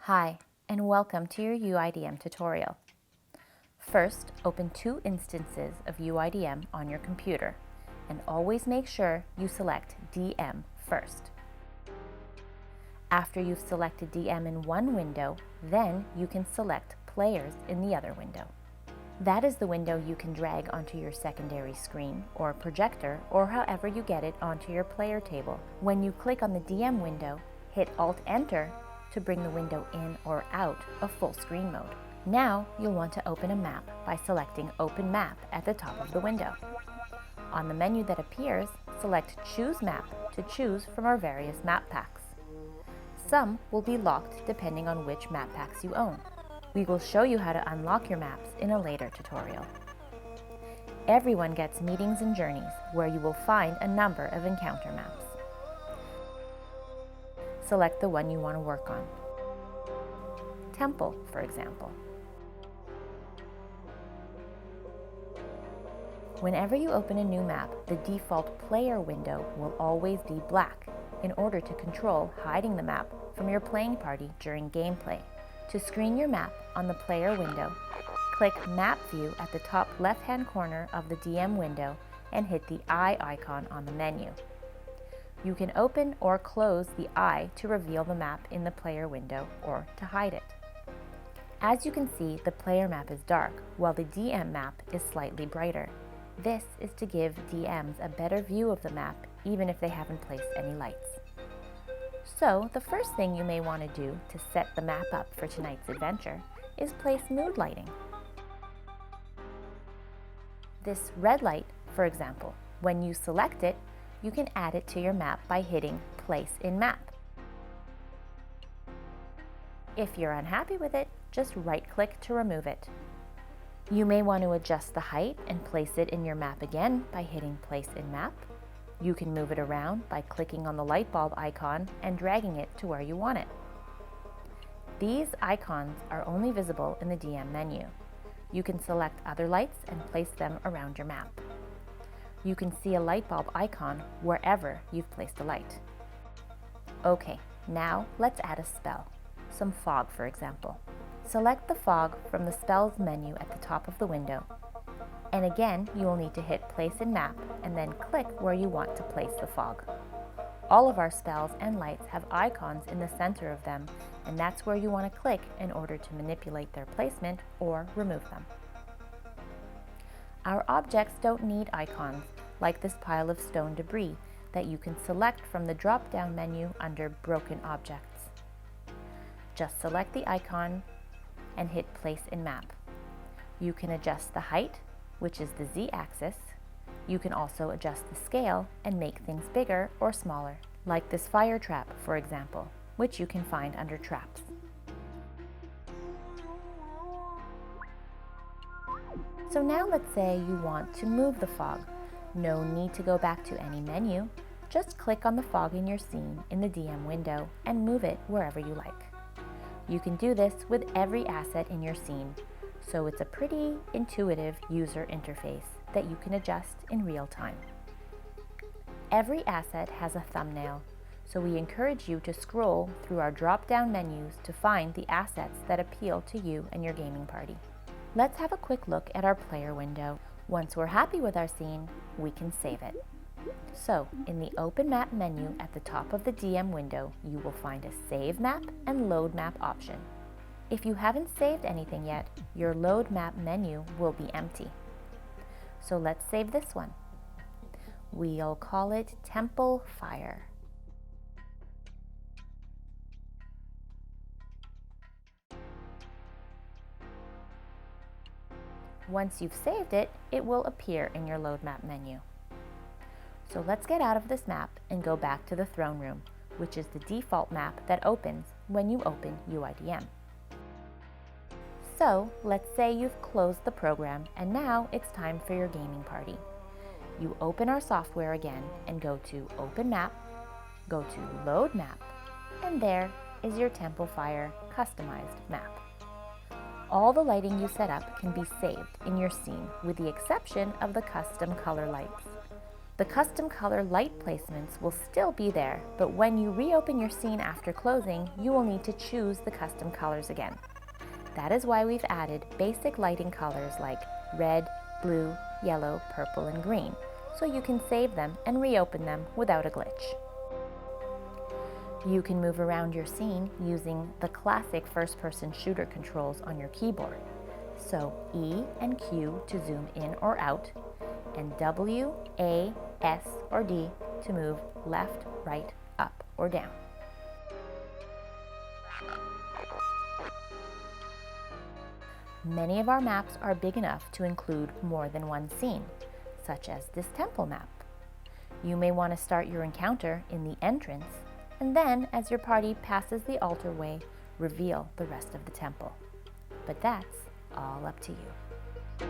Hi, and welcome to your UIDM tutorial. First, open two instances of UIDM on your computer, and always make sure you select DM first. After you've selected DM in one window, then you can select Players in the other window. That is the window you can drag onto your secondary screen or projector, or however you get it onto your player table. When you click on the DM window, hit Alt-Enter to bring the window in or out of full screen mode. Now you'll want to open a map by selecting Open Map at the top of the window. On the menu that appears, select Choose Map to choose from our various map packs. Some will be locked depending on which map packs you own. We will show you how to unlock your maps in a later tutorial. Everyone gets Meetings and Journeys, where you will find a number of encounter maps. Select the one you want to work on. Temple, for example. Whenever you open a new map, the default player window will always be black in order to control hiding the map from your playing party during gameplay. To screen your map on the player window, click Map View at the top left-hand corner of the DM window and hit the eye icon on the menu. You can open or close the eye to reveal the map in the player window or to hide it. As you can see, the player map is dark, while the DM map is slightly brighter. This is to give DMs a better view of the map, even if they haven't placed any lights. So, the first thing you may want to do to set the map up for tonight's adventure is place mood lighting. This red light, for example, when you select it, you can add it to your map by hitting Place in Map. If you're unhappy with it, just right-click to remove it. You may want to adjust the height and place it in your map again by hitting Place in Map. You can move it around by clicking on the light bulb icon and dragging it to where you want it. These icons are only visible in the DM menu. You can select other lights and place them around your map. You can see a light bulb icon wherever you've placed a light. Okay, now let's add a spell. Some fog, for example. Select the fog from the spells menu at the top of the window. And again, you will need to hit Place in Map and then click where you want to place the fog. All of our spells and lights have icons in the center of them, and that's where you want to click in order to manipulate their placement or remove them. Our objects don't need icons, like this pile of stone debris that you can select from the drop-down menu under Broken Objects. Just select the icon and hit Place in Map. You can adjust the height, which is the Z-axis. You can also adjust the scale and make things bigger or smaller, like this fire trap, for example, which you can find under Traps. So now let's say you want to move the fog. No need to go back to any menu. Just click on the fog in your scene in the DM window and move it wherever you like. You can do this with every asset in your scene, so it's a pretty intuitive user interface that you can adjust in real time. Every asset has a thumbnail, so we encourage you to scroll through our drop-down menus to find the assets that appeal to you and your gaming party. Let's have a quick look at our player window. Once we're happy with our scene, we can save it. So, in the Open Map menu at the top of the DM window, you will find a Save Map and Load Map option. If you haven't saved anything yet, your Load Map menu will be empty. So let's save this one. We'll call it Temple Fire. Once you've saved it, it will appear in your Load Map menu. So let's get out of this map and go back to the throne room, which is the default map that opens when you open UIDM. So let's say you've closed the program and now it's time for your gaming party. You open our software again and go to Open Map, go to Load Map, and there is your Temple Fire customized map. All the lighting you set up can be saved in your scene with the exception of the custom color lights. The custom color light placements will still be there, but when you reopen your scene after closing, you will need to choose the custom colors again. That is why we've added basic lighting colors like red, blue, yellow, purple, and green, so you can save them and reopen them without a glitch. You can move around your scene using the classic first-person shooter controls on your keyboard. So E and Q to zoom in or out, and W, A, S, or D to move left, right, up, or down. Many of our maps are big enough to include more than one scene, such as this temple map. You may want to start your encounter in the entrance, and then, as your party passes the altarway, reveal the rest of the temple. But that's all up to you.